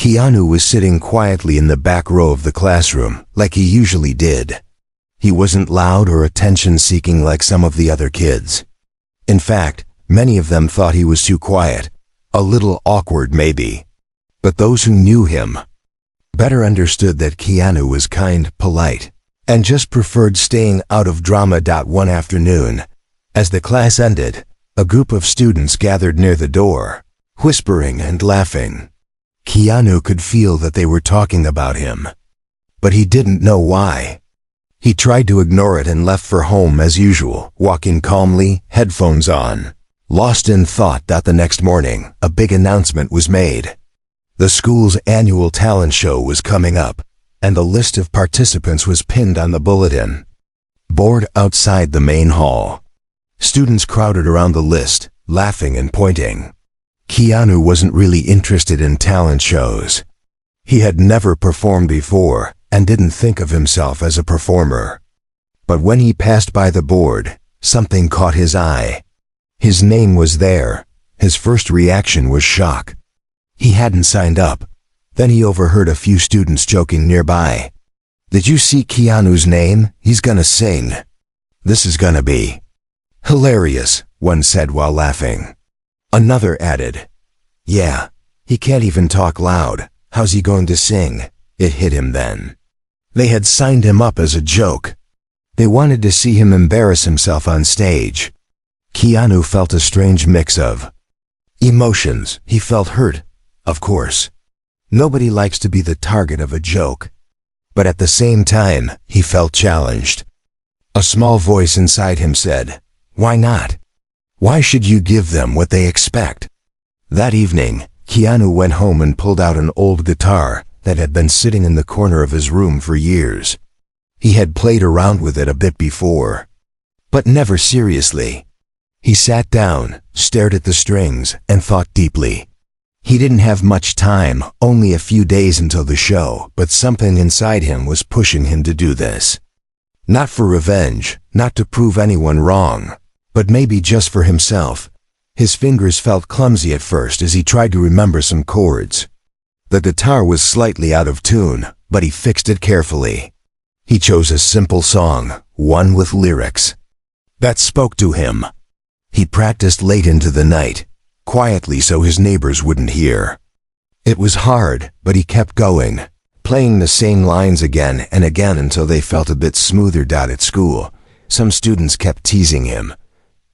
Keanu was sitting quietly in the back row of the classroom, like he usually did. He wasn't loud or attention-seeking like some of the other kids. In fact, many of them thought he was too quiet, a little awkward maybe. But those who knew him better understood that Keanu was kind, polite, and just preferred staying out of drama. One afternoon, as the class ended, a group of students gathered near the door, whispering and laughing. Keanu could feel that they were talking about him, but he didn't know why. He tried to ignore it and left for home as usual, walking calmly, headphones on, lost in thought. The next morning, a big announcement was made. The school's annual talent show was coming up, and the list of participants was pinned on the bulletin board outside the main hall. Students crowded around the list, laughing and pointing. Keanu wasn't really interested in talent shows. He had never performed before and didn't think of himself as a performer. But when he passed by the board, something caught his eye. His name was there. His first reaction was shock. He hadn't signed up. Then he overheard a few students joking nearby. "Did you see Keanu's name? He's gonna sing. This is gonna be hilarious," one said while laughing. Another added, "Yeah, he can't even talk loud. How's he going to sing?" It hit him then. They had signed him up as a joke. They wanted to see him embarrass himself on stage. Keanu felt a strange mix of emotions. He felt hurt, of course. Nobody likes to be the target of a joke. But at the same time, he felt challenged. A small voice inside him said, "Why not? Why should you give them what they expect?" That evening, Keanu went home and pulled out an old guitar that had been sitting in the corner of his room for years. He had played around with it a bit before, but never seriously. He sat down, stared at the strings, and thought deeply. He didn't have much time, only a few days until the show, but something inside him was pushing him to do this. Not for revenge, not to prove anyone wrong, but maybe just for himself. His fingers felt clumsy at first as he tried to remember some chords. The guitar was slightly out of tune, but he fixed it carefully. He chose a simple song, one with lyrics that spoke to him. He practiced late into the night, quietly so his neighbors wouldn't hear. It was hard, but he kept going, playing the same lines again and again until they felt a bit smoother. At school, some students kept teasing him.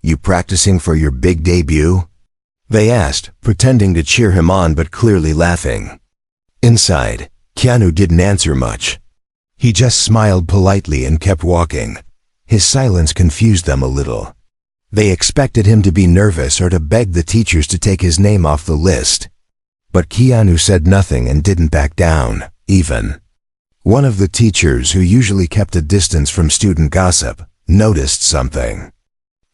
"You practicing for your big debut?" they asked, pretending to cheer him on but clearly laughing. Inside, Keanu didn't answer much. He just smiled politely and kept walking. His silence confused them a little. They expected him to be nervous or to beg the teachers to take his name off the list. But Keanu said nothing and didn't back down, even. One of the teachers, who usually kept a distance from student gossip, noticed something.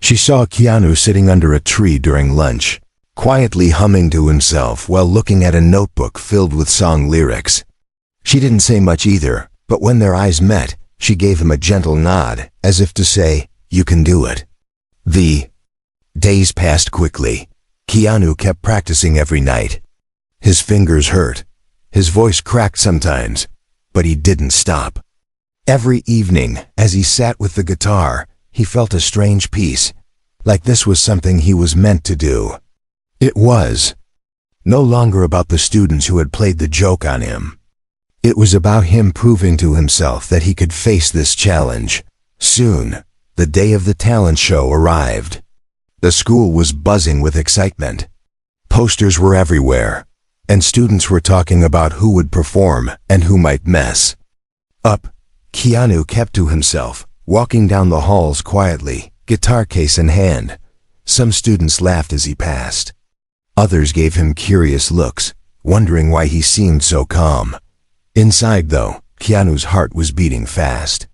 She saw Keanu sitting under a tree during lunch, quietly humming to himself while looking at a notebook filled with song lyrics. She didn't say much either, but when their eyes met, she gave him a gentle nod, as if to say, "You can do it." The days passed quickly. Keanu kept practicing every night. His fingers hurt. His voice cracked sometimes, but he didn't stop. Every evening, as he sat with the guitar, he felt a strange peace, like this was something he was meant to do. It was no longer about the students who had played the joke on him. It was about him proving to himself that he could face this challenge. Soon, the day of the talent show arrived. The school was buzzing with excitement. Posters were everywhere, and students were talking about who would perform and who might mess up. Keanu kept to himself, walking down the halls quietly, guitar case in hand. Some students laughed as he passed. Others gave him curious looks, wondering why he seemed so calm. Inside, though, Keanu's heart was beating fast.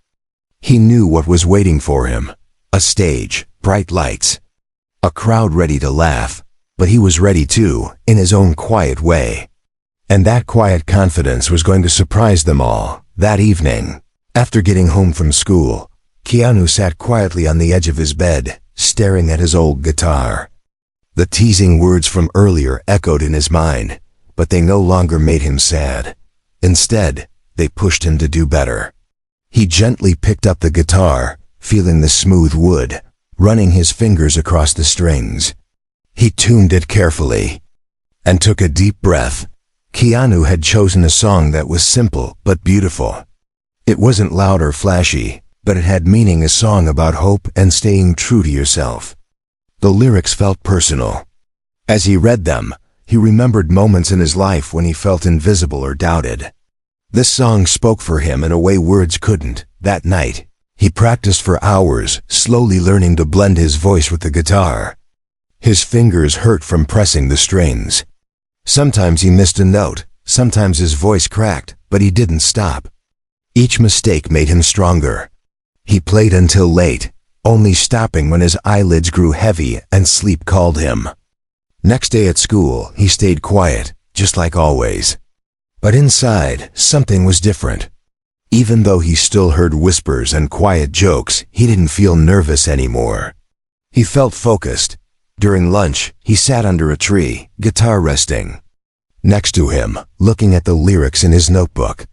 He knew what was waiting for him. A stage, bright lights, a crowd ready to laugh, but he was ready too, in his own quiet way. And that quiet confidence was going to surprise them all. That evening, after getting home from school, Keanu sat quietly on the edge of his bed, staring at his old guitar. The teasing words from earlier echoed in his mind, but they no longer made him sad. Instead, they pushed him to do better. He gently picked up the guitar, feeling the smooth wood, running his fingers across the strings. He tuned it carefully and took a deep breath. Keanu had chosen a song that was simple but beautiful. It wasn't loud or flashy, but it had meaning, a song about hope and staying true to yourself. The lyrics felt personal. As he read them, he remembered moments in his life when he felt invisible or doubted. This song spoke for him in a way words couldn't. That night, he practiced for hours, slowly learning to blend his voice with the guitar. His fingers hurt from pressing the strings. Sometimes he missed a note, sometimes his voice cracked, but he didn't stop. Each mistake made him stronger. He played until late, only stopping when his eyelids grew heavy and sleep called him. Next day at school, he stayed quiet, just like always. But inside, something was different. Even though he still heard whispers and quiet jokes, he didn't feel nervous anymore. He felt focused. During lunch, he sat under a tree, guitar resting. Next to him, looking at the lyrics in his notebook.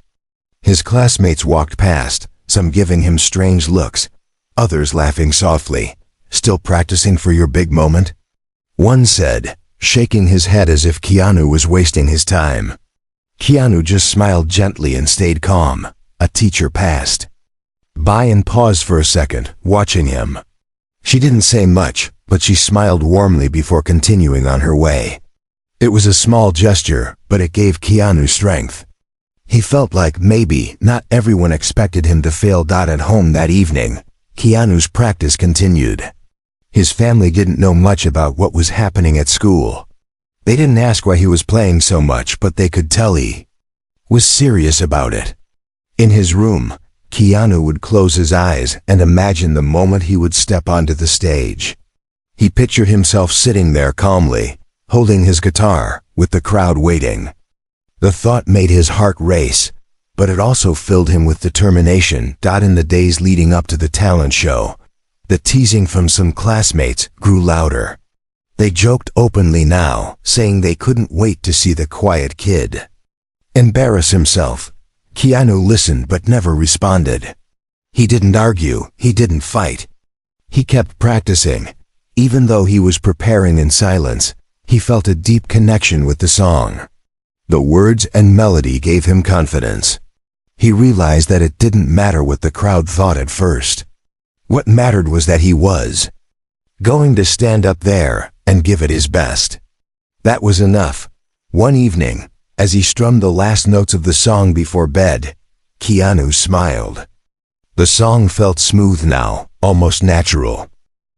His classmates walked past, some giving him strange looks, others laughing softly. "Still practicing for your big moment?" One said, shaking his head as if Keanu was wasting his time. Keanu just smiled gently and stayed calm. A teacher passed by and paused for a second, watching him. She didn't say much, but she smiled warmly before continuing on her way. It was a small gesture, but it gave Keanu strength. He felt like maybe not everyone expected him to fail. At home that evening, Keanu's practice continued. His family didn't know much about what was happening at school. They didn't ask why he was playing so much, but they could tell he was serious about it. In his room, Keanu would close his eyes and imagine the moment he would step onto the stage. He pictured himself sitting there calmly, holding his guitar, with the crowd waiting. The thought made his heart race, but it also filled him with determination. In the days leading up to the talent show, the teasing from some classmates grew louder. They joked openly now, saying they couldn't wait to see the quiet kid embarrass himself. Keanu listened but never responded. He didn't argue, he didn't fight. He kept practicing. Even though he was preparing in silence, he felt a deep connection with the song. The words and melody gave him confidence. He realized that it didn't matter what the crowd thought at first. What mattered was that he was going to stand up there and give it his best. That was enough. One evening, as he strummed the last notes of the song before bed, Keanu smiled. The song felt smooth now, almost natural.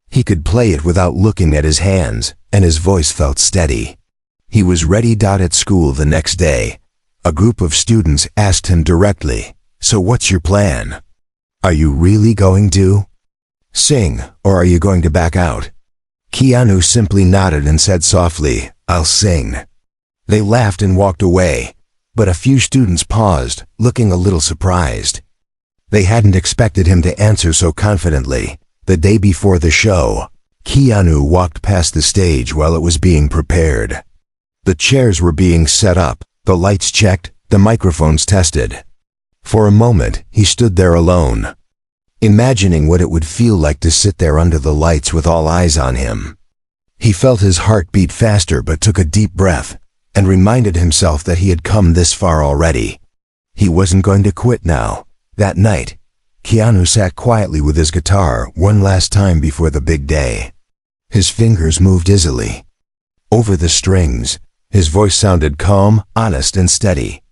He could play it without looking at his hands, and his voice felt steady. He was ready. At school the next day, a group of students asked him directly, "So what's your plan? Are you really going to sing, or are you going to back out?" Keanu simply nodded and said softly, "I'll sing." They laughed and walked away, but a few students paused, looking a little surprised. They hadn't expected him to answer so confidently. The day before the show, Keanu walked past the stage while it was being prepared. The chairs were being set up, the lights checked, the microphones tested. For a moment, he stood there alone, imagining what it would feel like to sit there under the lights with all eyes on him. He felt his heart beat faster but took a deep breath, and reminded himself that he had come this far already. He wasn't going to quit now. That night, Keanu sat quietly with his guitar one last time before the big day. His fingers moved easily over the strings. His voice sounded calm, honest, and steady.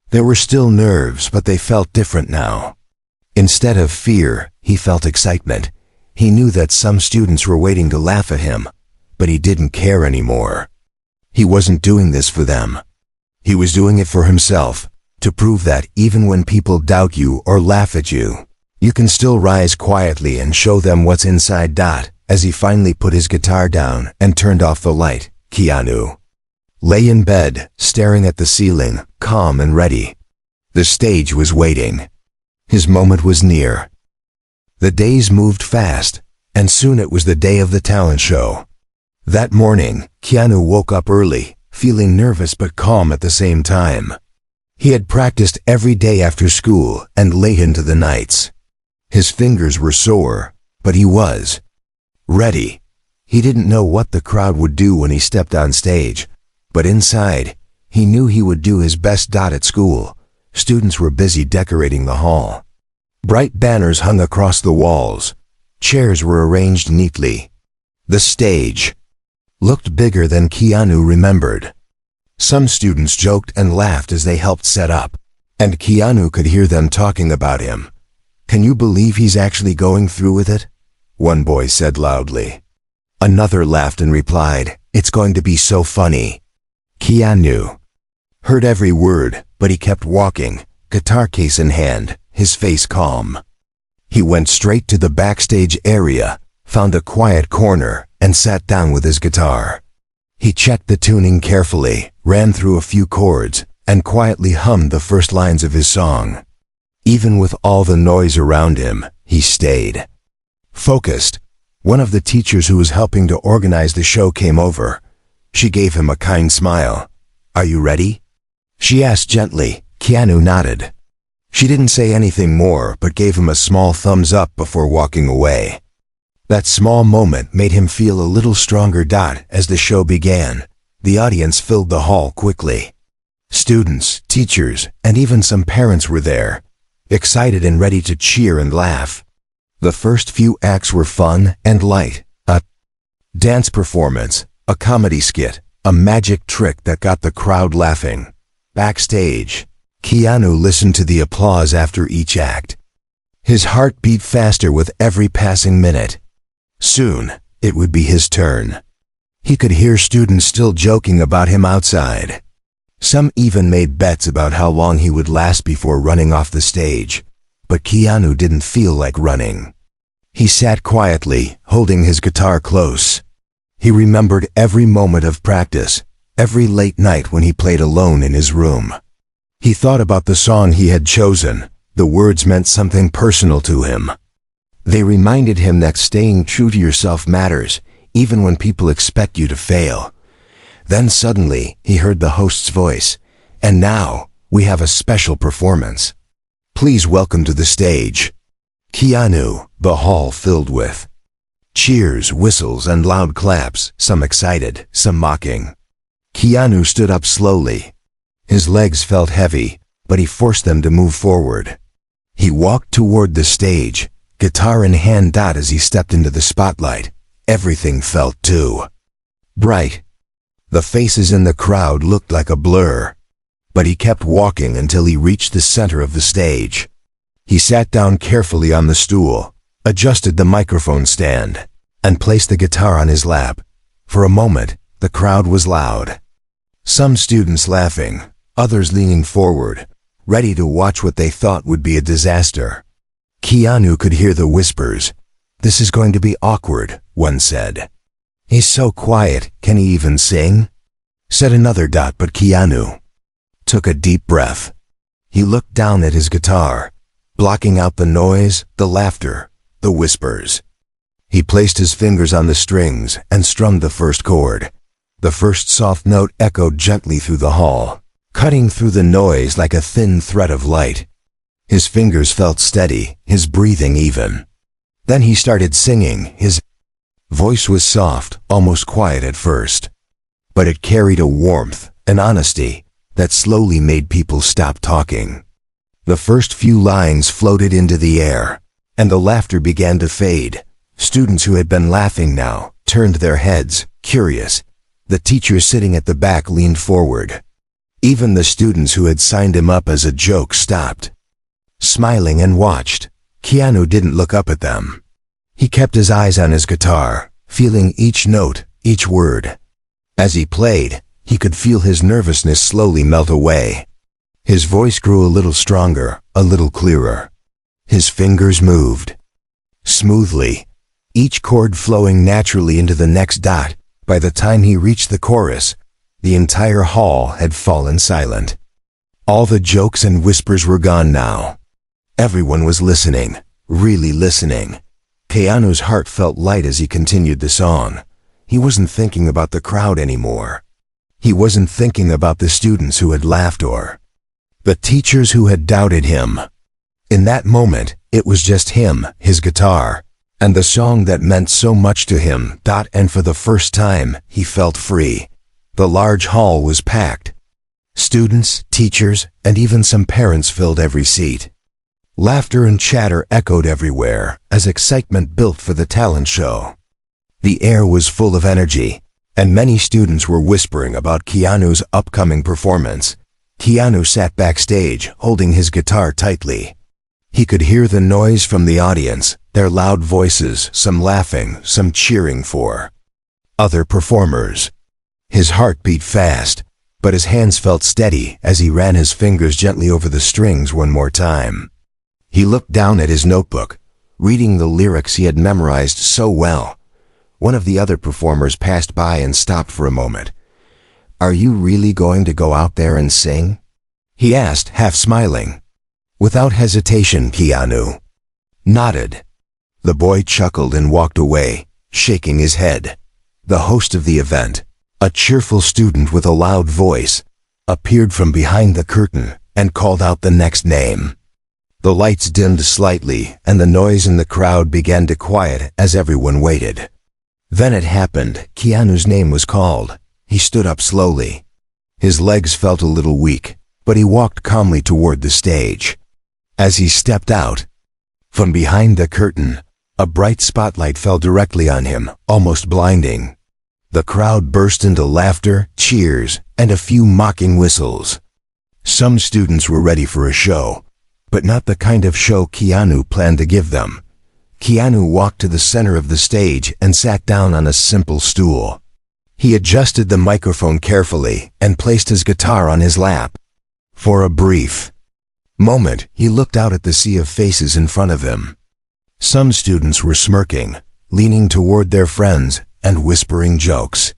There were still nerves, but they felt different now. Instead of fear, he felt excitement. He knew that some students were waiting to laugh at him, but he didn't care anymore. He wasn't doing this for them. He was doing it for himself, to prove that even when people doubt you or laugh at you, you can still rise quietly and show them what's inside. As he finally put his guitar down and turned off the light, Keanu lay in bed, staring at the ceiling, calm and ready. The stage was waiting. His moment was near. The days moved fast, and soon it was the day of the talent show. That morning, Keanu woke up early, feeling nervous but calm at the same time. He had practiced every day after school and late into the nights. His fingers were sore, but he was ready. He didn't know what the crowd would do when he stepped on stage, but inside, he knew he would do his best. At school, students were busy decorating the hall. Bright banners hung across the walls. Chairs were arranged neatly. The stage looked bigger than Keanu remembered. Some students joked and laughed as they helped set up, and Keanu could hear them talking about him. "Can you believe he's actually going through with it?" one boy said loudly. Another laughed and replied, "It's going to be so funny." Keanu heard every word, but he kept walking, guitar case in hand, his face calm. He went straight to the backstage area, found a quiet corner, and sat down with his guitar. He checked the tuning carefully, ran through a few chords, and quietly hummed the first lines of his song. Even with all the noise around him, he stayed focused. One of the teachers who was helping to organize the show came over. She gave him a kind smile. "Are you ready?" she asked gently. Keanu nodded. She didn't say anything more, but gave him a small thumbs up before walking away. That small moment made him feel a little stronger. As the show began, the audience filled the hall quickly. Students, teachers, and even some parents were there, excited and ready to cheer and laugh. The first few acts were fun and light. A dance performance, a comedy skit, a magic trick that got the crowd laughing. Backstage, Keanu listened to the applause after each act. His heart beat faster with every passing minute. Soon, it would be his turn. He could hear students still joking about him outside. Some even made bets about how long he would last before running off the stage. But Keanu didn't feel like running. He sat quietly, holding his guitar close. He remembered every moment of practice, every late night when he played alone in his room. He thought about the song he had chosen. The words meant something personal to him. They reminded him that staying true to yourself matters, even when people expect you to fail. Then suddenly, he heard the host's voice. "And now, we have a special performance. Please welcome to the stage, Keanu." The hall filled with cheers, whistles, and loud claps, some excited, some mocking. Keanu stood up slowly. His legs felt heavy, but he forced them to move forward. He walked toward the stage, guitar in hand. As he stepped into the spotlight, everything felt too bright. The faces in the crowd looked like a blur. But he kept walking until he reached the center of the stage. He sat down carefully on the stool, adjusted the microphone stand, and placed the guitar on his lap. For a moment, the crowd was loud. Some students laughing, others leaning forward, ready to watch what they thought would be a disaster. Keanu could hear the whispers. "This is going to be awkward," one said. "He's so quiet, can he even sing?" said another. But Keanu took a deep breath. He looked down at his guitar, blocking out the noise, the laughter, the whispers. He placed his fingers on the strings and strummed the first chord. The first soft note echoed gently through the hall, cutting through the noise like a thin thread of light. His fingers felt steady, his breathing even. Then he started singing. His voice was soft, almost quiet at first, but it carried a warmth, an honesty, that slowly made people stop talking. The first few lines floated into the air, and the laughter began to fade. Students who had been laughing now turned their heads, curious. The teacher sitting at the back leaned forward. Even the students who had signed him up as a joke stopped, smiling, and watched. Keanu didn't look up at them. He kept his eyes on his guitar, feeling each note, each word. As he played, he could feel his nervousness slowly melt away. His voice grew a little stronger, a little clearer. His fingers moved smoothly, each chord flowing naturally into the next. By the time he reached the chorus, the entire hall had fallen silent. All the jokes and whispers were gone now. Everyone was listening, really listening. Keanu's heart felt light as he continued the song. He wasn't thinking about the crowd anymore. He wasn't thinking about the students who had laughed or the teachers who had doubted him. In that moment, it was just him, his guitar, and the song that meant so much to him. And for the first time, he felt free. The large hall was packed. Students, teachers, and even some parents filled every seat. Laughter and chatter echoed everywhere as excitement built for the talent show. The air was full of energy, and many students were whispering about Keanu's upcoming performance. Keanu sat backstage, holding his guitar tightly. He could hear the noise from the audience, their loud voices, some laughing, some cheering for other performers. His heart beat fast, but his hands felt steady as he ran his fingers gently over the strings one more time. He looked down at his notebook, reading the lyrics he had memorized so well. One of the other performers passed by and stopped for a moment. "Are you really going to go out there and sing?" he asked, half smiling. Without hesitation, Keanu nodded. The boy chuckled and walked away, shaking his head. The host of the event, a cheerful student with a loud voice, appeared from behind the curtain and called out the next name. The lights dimmed slightly and the noise in the crowd began to quiet as everyone waited. Then it happened. Keanu's name was called. He stood up slowly. His legs felt a little weak, but he walked calmly toward the stage. As he stepped out, from behind the curtain, a bright spotlight fell directly on him, almost blinding. The crowd burst into laughter, cheers, and a few mocking whistles. Some students were ready for a show, but not the kind of show Keanu planned to give them. Keanu walked to the center of the stage and sat down on a simple stool. He adjusted the microphone carefully and placed his guitar on his lap. For a brief moment, he looked out at the sea of faces in front of him. Some students were smirking, leaning toward their friends, and whispering jokes.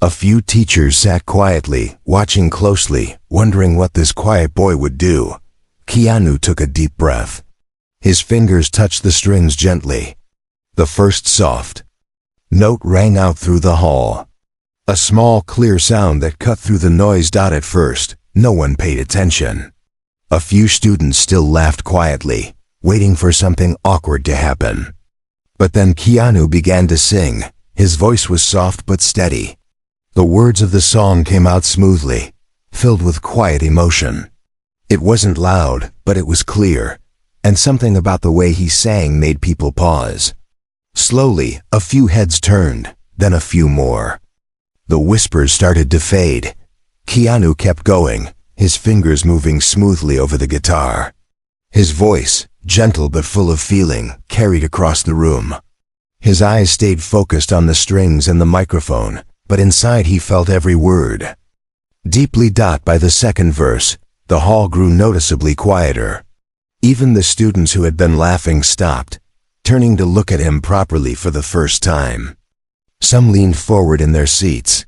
A few teachers sat quietly, watching closely, wondering what this quiet boy would do. Keanu took a deep breath. His fingers touched the strings gently. The first soft note rang out through the hall. A small, clear sound that cut through the noise. At first, no one paid attention. A few students still laughed quietly, waiting for something awkward to happen. But then Keanu began to sing. His voice was soft but steady. The words of the song came out smoothly, filled with quiet emotion. It wasn't loud, but it was clear, and something about the way he sang made people pause. Slowly, a few heads turned, then a few more. The whispers started to fade. Keanu kept going, his fingers moving smoothly over the guitar. His voice, gentle but full of feeling, carried across the room. His eyes stayed focused on the strings and the microphone, but inside he felt every word. Deeply. By the second verse, the hall grew noticeably quieter. Even the students who had been laughing stopped, turning to look at him properly for the first time. Some leaned forward in their seats.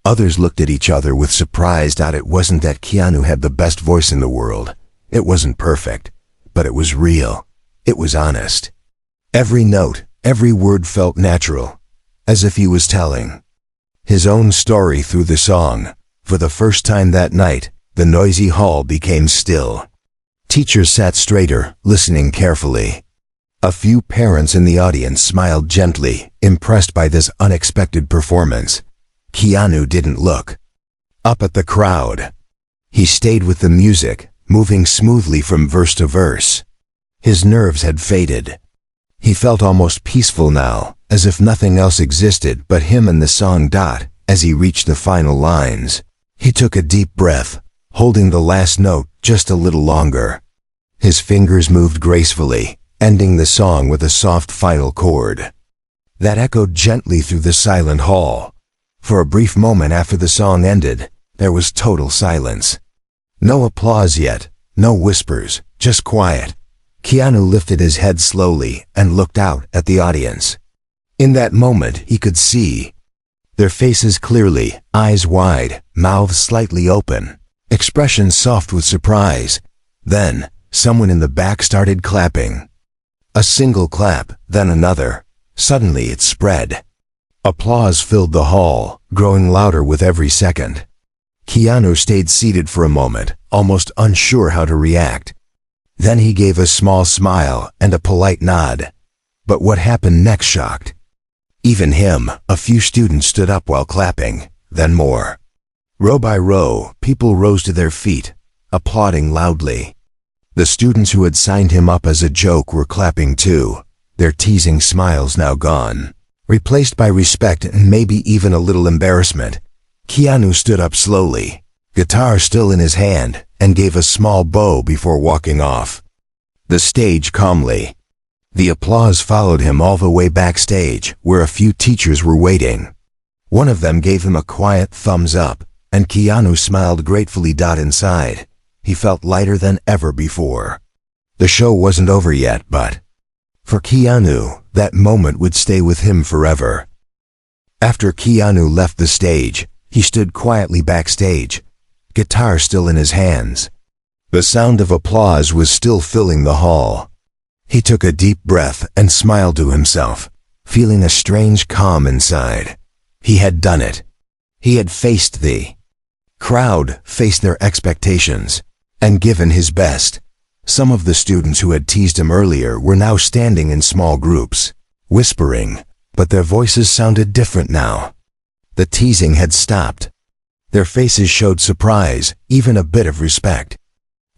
Others looked at each other with surprise. It wasn't that Keanu had the best voice in the world. It wasn't perfect, but it was real. It was honest. Every note, every word felt natural, as if he was telling his own story through the song. For the first time that night, the noisy hall became still. Teachers sat straighter, listening carefully. A few parents in the audience smiled gently, impressed by this unexpected performance. Keanu didn't look up at the crowd. He stayed with the music, moving smoothly from verse to verse. His nerves had faded. He felt almost peaceful now, as if nothing else existed but him and the song. As he reached the final lines, he took a deep breath, holding the last note just a little longer. His fingers moved gracefully, ending the song with a soft final chord that echoed gently through the silent hall. For a brief moment after the song ended, there was total silence. No applause yet, no whispers, just quiet. Keanu lifted his head slowly and looked out at the audience. In that moment, he could see their faces clearly, eyes wide, mouths slightly open, expressions soft with surprise. Then, someone in the back started clapping. A single clap, then another. Suddenly it spread. Applause filled the hall, growing louder with every second. Keanu stayed seated for a moment, almost unsure how to react. Then he gave a small smile and a polite nod. But what happened next shocked even him. A few students stood up while clapping, then more. Row by row, people rose to their feet, applauding loudly. The students who had signed him up as a joke were clapping too, their teasing smiles now gone, replaced by respect and maybe even a little embarrassment. Keanu stood up slowly, guitar still in his hand, and gave a small bow before walking off the stage calmly. The applause followed him all the way backstage, where a few teachers were waiting. One of them gave him a quiet thumbs up, and Keanu smiled gratefully. Inside, he felt lighter than ever before. The show wasn't over yet, but for Keanu, that moment would stay with him forever. After Keanu left the stage, he stood quietly backstage, guitar still in his hands. The sound of applause was still filling the hall. He took a deep breath and smiled to himself, feeling a strange calm inside. He had done it. He had faced the crowd, faced their expectations, and given his best. Some of the students who had teased him earlier were now standing in small groups, whispering, but their voices sounded different now. The teasing had stopped. Their faces showed surprise, even a bit of respect.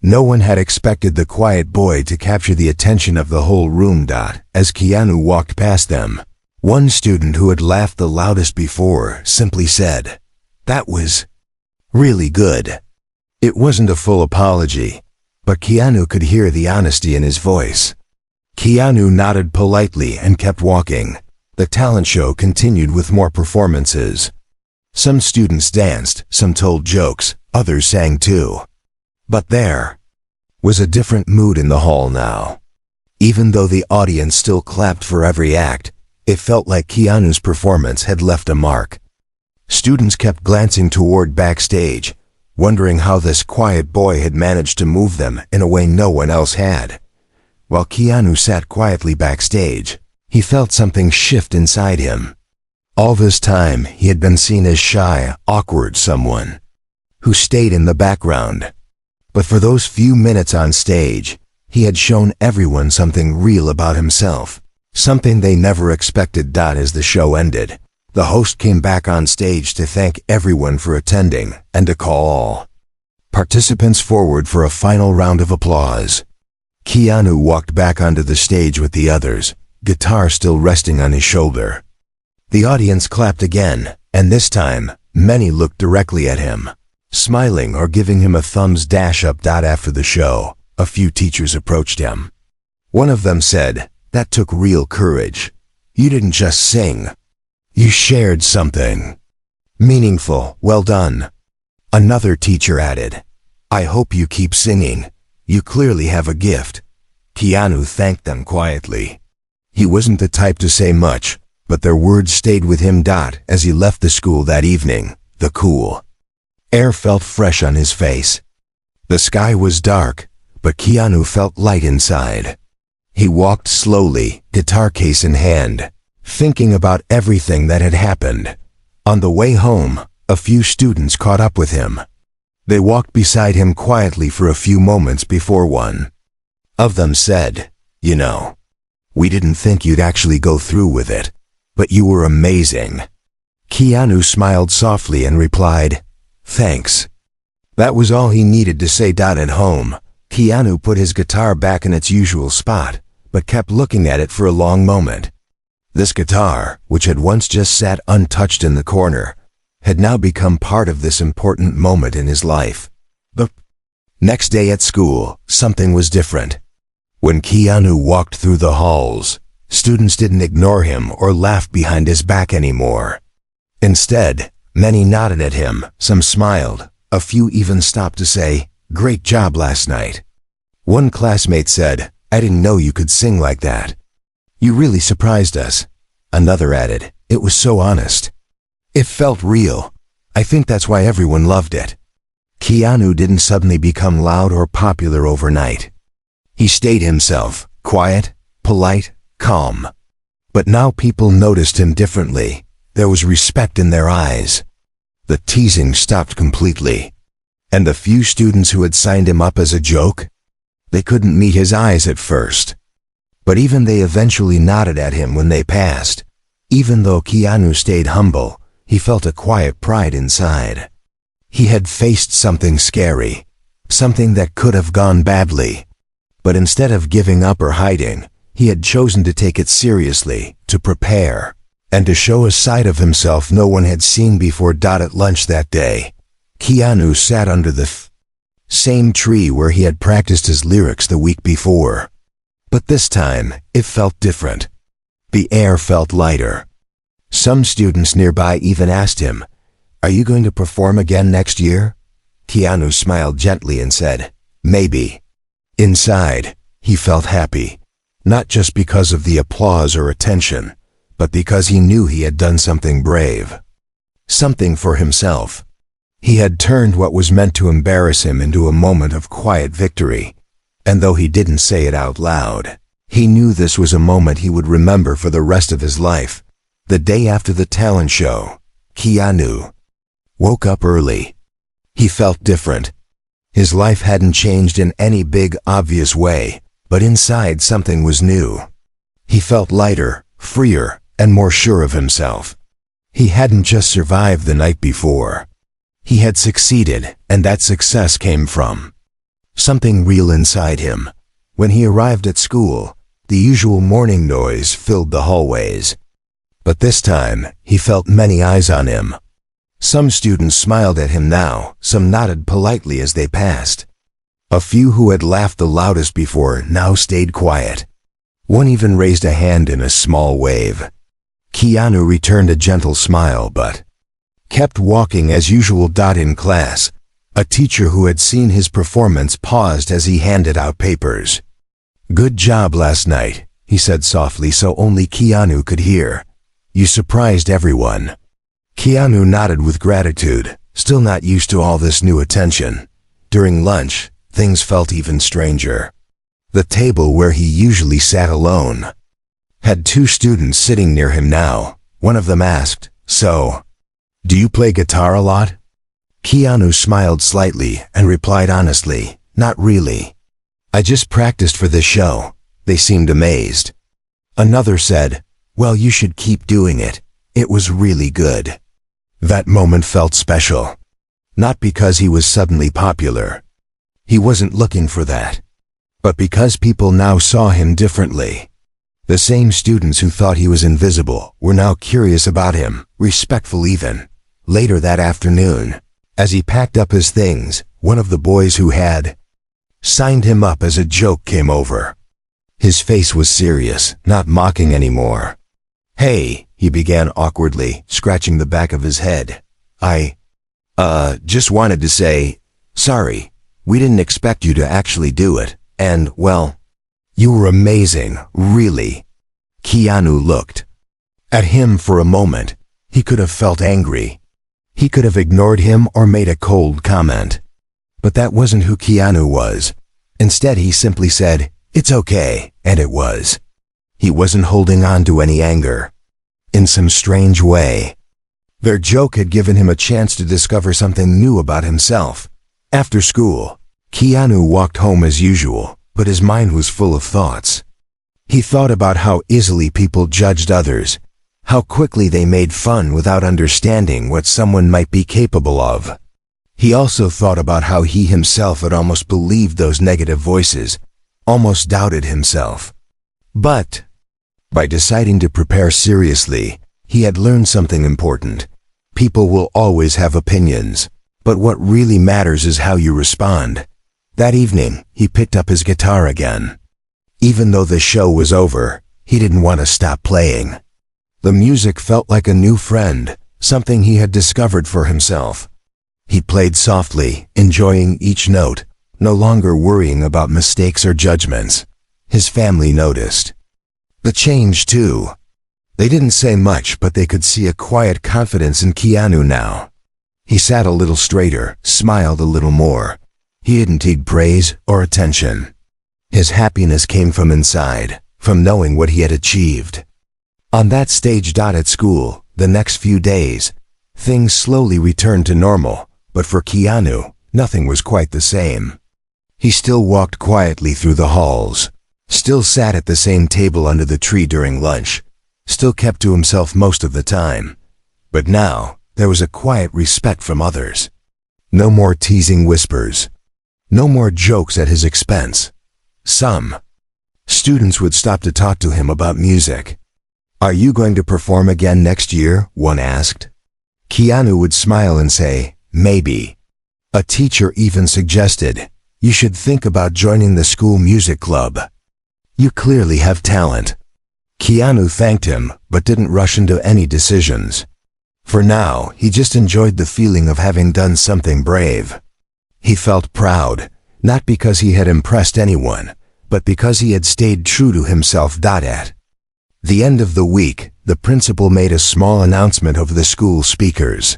No one had expected the quiet boy to capture the attention of the whole room. As Keanu walked past them, one student who had laughed the loudest before simply said, "That was really good." It wasn't a full apology, but Keanu could hear the honesty in his voice. Keanu nodded politely and kept walking. The talent show continued with more performances. Some students danced, some told jokes, others sang too. But there was a different mood in the hall now. Even though the audience still clapped for every act, it felt like Keanu's performance had left a mark. Students kept glancing toward backstage, wondering how this quiet boy had managed to move them in a way no one else had. While Keanu sat quietly backstage, he felt something shift inside him. All this time, he had been seen as shy, awkward someone who stayed in the background. But for those few minutes on stage, he had shown everyone something real about himself, something they never expected. As the show ended, the host came back on stage to thank everyone for attending and to call all participants forward for a final round of applause. Keanu walked back onto the stage with the others, guitar still resting on his shoulder. The audience clapped again, and this time, many looked directly at him, smiling or giving him a thumbs up. After the show, a few teachers approached him. One of them said, "That took real courage. You didn't just sing. You shared something meaningful. Well done." Another teacher added, "I hope you keep singing. You clearly have a gift." Keanu thanked them quietly. He wasn't the type to say much, but their words stayed with him. As he left the school that evening, the cool air felt fresh on his face. The sky was dark, but Keanu felt light inside. He walked slowly, guitar case in hand, thinking about everything that had happened. On the way home, a few students caught up with him. They walked beside him quietly for a few moments before one of them said, "You know, we didn't think you'd actually go through with it, but you were amazing." Keanu smiled softly and replied, "Thanks." That was all he needed to say. At home, Keanu put his guitar back in its usual spot, but kept looking at it for a long moment. This guitar, which had once just sat untouched in the corner, had now become part of this important moment in his life. The next day at school, something was different. When Keanu walked through the halls, students didn't ignore him or laugh behind his back anymore. Instead, many nodded at him, some smiled, a few even stopped to say, "Great job last night." One classmate said, "I didn't know you could sing like that. You really surprised us." Another added, "It was so honest. It felt real. I think that's why everyone loved it." Keanu didn't suddenly become loud or popular overnight. He stayed himself, quiet, polite, calm. But now people noticed him differently. There was respect in their eyes. The teasing stopped completely. And the few students who had signed him up as a joke? They couldn't meet his eyes at first. But even they eventually nodded at him when they passed. Even though Keanu stayed humble, he felt a quiet pride inside. He had faced something scary, something that could have gone badly. But instead of giving up or hiding, he had chosen to take it seriously, to prepare, and to show a side of himself no one had seen before. At lunch that day, Keanu sat under the same tree where he had practiced his lyrics the week before. But this time, it felt different. The air felt lighter. Some students nearby even asked him, "Are you going to perform again next year?" Keanu smiled gently and said, "Maybe." Inside, he felt happy, not just because of the applause or attention, but because he knew he had done something brave. Something for himself. He had turned what was meant to embarrass him into a moment of quiet victory. And though he didn't say it out loud, he knew this was a moment he would remember for the rest of his life. The day after the talent show, Keanu woke up early. He felt different. His life hadn't changed in any big, obvious way, but inside something was new. He felt lighter, freer, and more sure of himself. He hadn't just survived the night before. He had succeeded, and that success came from something real inside him. When he arrived at school, the usual morning noise filled the hallways. But this time, he felt many eyes on him. Some students smiled at him now, some nodded politely as they passed. A few who had laughed the loudest before now stayed quiet. One even raised a hand in a small wave. Keanu returned a gentle smile but kept walking as usual. In class, a teacher who had seen his performance paused as he handed out papers. "Good job last night," he said softly so only Keanu could hear. "You surprised everyone." Keanu nodded with gratitude, still not used to all this new attention. During lunch, things felt even stranger. The table where he usually sat alone had two students sitting near him now. One of them asked, "So, do you play guitar a lot?" Keanu smiled slightly and replied honestly, "Not really. I just practiced for this show." They seemed amazed. Another said, "Well, you should keep doing it. It was really good." That moment felt special. Not because he was suddenly popular. He wasn't looking for that. But because people now saw him differently. The same students who thought he was invisible were now curious about him, respectful even. Later that afternoon, as he packed up his things, one of the boys who had signed him up as a joke came over. His face was serious, not mocking anymore. "Hey," he began awkwardly, scratching the back of his head. I just wanted to say, sorry, we didn't expect you to actually do it, and, well, you were amazing, really." Keanu looked at him for a moment. He could have felt angry. He could have ignored him or made a cold comment. But that wasn't who Keanu was. Instead, he simply said, "It's okay," and it was. He wasn't holding on to any anger. In some strange way, their joke had given him a chance to discover something new about himself. After school, Keanu walked home as usual, but his mind was full of thoughts. He thought about how easily people judged others, how quickly they made fun without understanding what someone might be capable of. He also thought about how he himself had almost believed those negative voices, almost doubted himself. But by deciding to prepare seriously, he had learned something important. People will always have opinions, but what really matters is how you respond. That evening, he picked up his guitar again. Even though the show was over, he didn't want to stop playing. The music felt like a new friend, something he had discovered for himself. He played softly, enjoying each note, no longer worrying about mistakes or judgments. His family noticed the change too. They didn't say much, but they could see a quiet confidence in Keanu now. He sat a little straighter, smiled a little more. He didn't need praise or attention. His happiness came from inside, from knowing what he had achieved. On that stage. At school, the next few days, Things slowly returned to normal, but for Keanu, nothing was quite the same. He still walked quietly through the halls, still sat at the same table under the tree during lunch, still kept to himself most of the time. But now, there was a quiet respect from others. No more teasing whispers. No more jokes at his expense. Some students would stop to talk to him about music. "Are you going to perform again next year?" one asked. Keanu would smile and say, "Maybe." A teacher even suggested, "You should think about joining the school music club. You clearly have talent." Keanu thanked him, but didn't rush into any decisions. For now, he just enjoyed the feeling of having done something brave. He felt proud, not because he had impressed anyone, but because he had stayed true to himself. At the end of the week, the principal made a small announcement over the school speakers.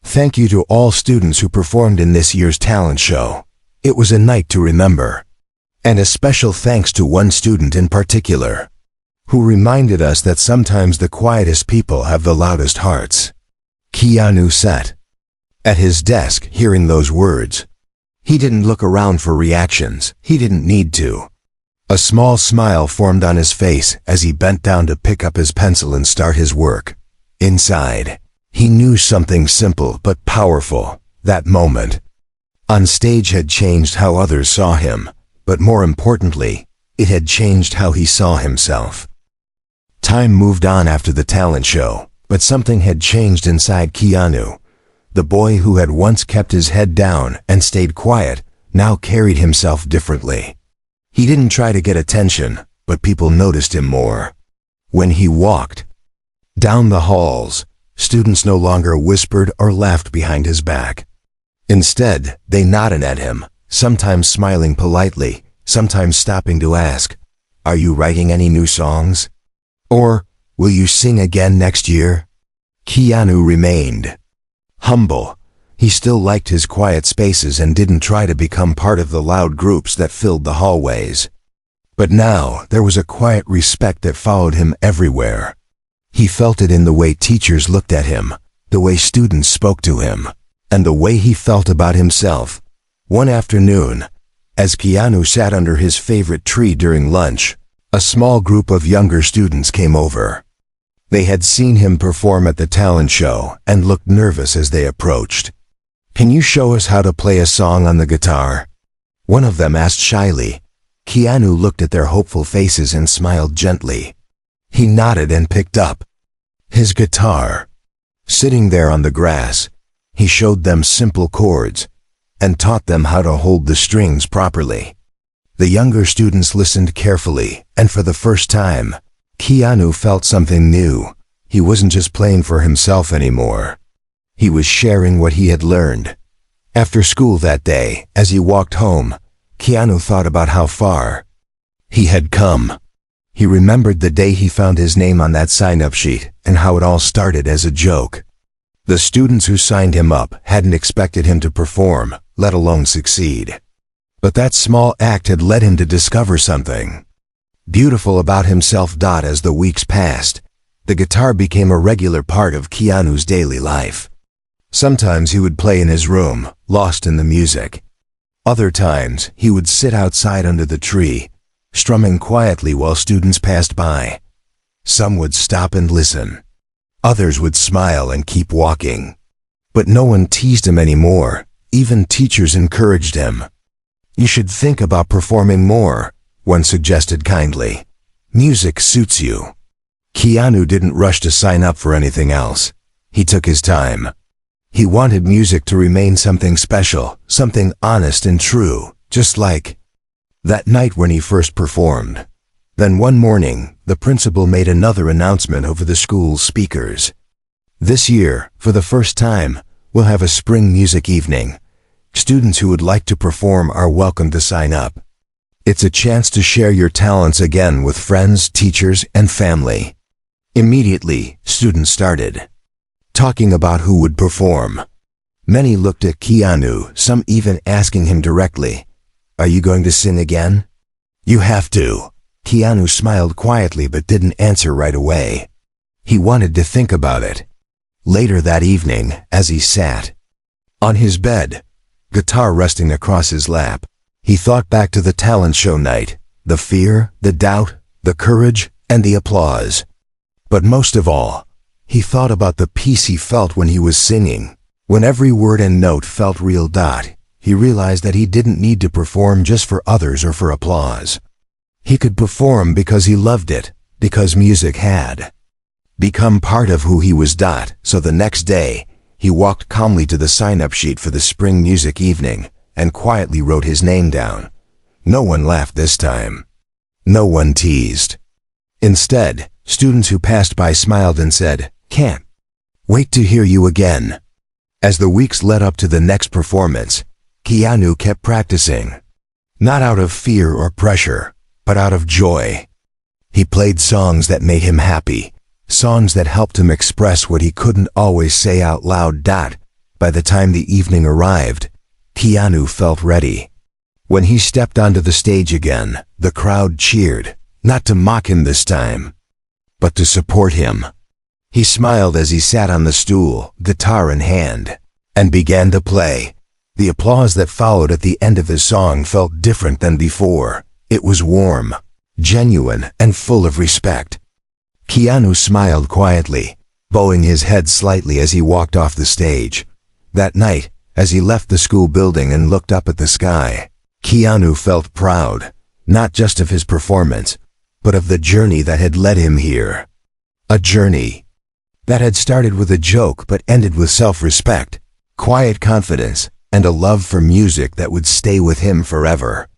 "Thank you to all students who performed in this year's talent show. It was a night to remember." And a special thanks to one student in particular, who reminded us that sometimes the quietest people have the loudest hearts. Keanu sat at his desk hearing those words. He didn't look around for reactions. He didn't need to. A small smile formed on his face as he bent down to pick up his pencil and start his work. Inside, he knew something simple but powerful. That moment on stage had changed how others saw him, but more importantly, it had changed how he saw himself. Time moved on after the talent show, but something had changed inside Keanu. The boy who had once kept his head down and stayed quiet now carried himself differently. He didn't try to get attention, but people noticed him more. When he walked down the halls, students no longer whispered or laughed behind his back. Instead, they nodded at him, sometimes smiling politely, sometimes stopping to ask, "Are you writing any new songs?" Or, "Will you sing again next year?" Keanu remained humble. He still liked his quiet spaces and didn't try to become part of the loud groups that filled the hallways. But now, there was a quiet respect that followed him everywhere. He felt it in the way teachers looked at him, the way students spoke to him, and the way he felt about himself. One afternoon, as Keanu sat under his favorite tree during lunch, a small group of younger students came over. They had seen him perform at the talent show and looked nervous as they approached. "Can you show us how to play a song on the guitar?" one of them asked shyly. Keanu looked at their hopeful faces and smiled gently. He nodded and picked up his guitar. Sitting there on the grass, he showed them simple chords and taught them how to hold the strings properly. The younger students listened carefully, and for the first time, Keanu felt something new. He wasn't just playing for himself anymore. He was sharing what he had learned. After school that day, as he walked home, Keanu thought about how far he had come. He remembered the day he found his name on that sign-up sheet and how it all started as a joke. The students who signed him up hadn't expected him to perform, let alone succeed. But that small act had led him to discover something beautiful about himself. As the weeks passed, the guitar became a regular part of Keanu's daily life. Sometimes he would play in his room, lost in the music. Other times, he would sit outside under the tree, strumming quietly while students passed by. Some would stop and listen. Others would smile and keep walking. But no one teased him anymore. Even teachers encouraged him. "You should think about performing more," one suggested kindly. "Music suits you." Keanu didn't rush to sign up for anything else. He took his time. He wanted music to remain something special, something honest and true, just like that night when he first performed. Then one morning, the principal made another announcement over the school's speakers. "This year, for the first time, we'll have a spring music evening. Students who would like to perform are welcome to sign up. It's a chance to share your talents again with friends, teachers, and family." Immediately, students started talking about who would perform. Many looked at Keanu, some even asking him directly, "Are you going to sing again?" "You have to." Keanu smiled quietly but didn't answer right away. He wanted to think about it. Later that evening, as he sat on his bed, guitar resting across his lap, he thought back to the talent show night, the fear, the doubt, the courage, and the applause. But most of all, he thought about the peace he felt when he was singing. When every word and note felt real. He realized that he didn't need to perform just for others or for applause. He could perform because he loved it, because music had become part of who he was. So the next day, he walked calmly to the sign-up sheet for the spring music evening and quietly wrote his name down. No one laughed this time. No one teased. Instead, students who passed by smiled and said, "Can't wait to hear you again." As the weeks led up to the next performance, Keanu kept practicing. Not out of fear or pressure, but out of joy. He played songs that made him happy, songs that helped him express what he couldn't always say out loud. By the time the evening arrived, Keanu felt ready. When he stepped onto the stage again, the crowd cheered, not to mock him this time, but to support him. He smiled as he sat on the stool, guitar in hand, and began to play. The applause that followed at the end of his song felt different than before. It was warm, genuine, and full of respect. Keanu smiled quietly, bowing his head slightly as he walked off the stage. That night, as he left the school building and looked up at the sky, Keanu felt proud, not just of his performance, but of the journey that had led him here. A journey that had started with a joke but ended with self-respect, quiet confidence, and a love for music that would stay with him forever.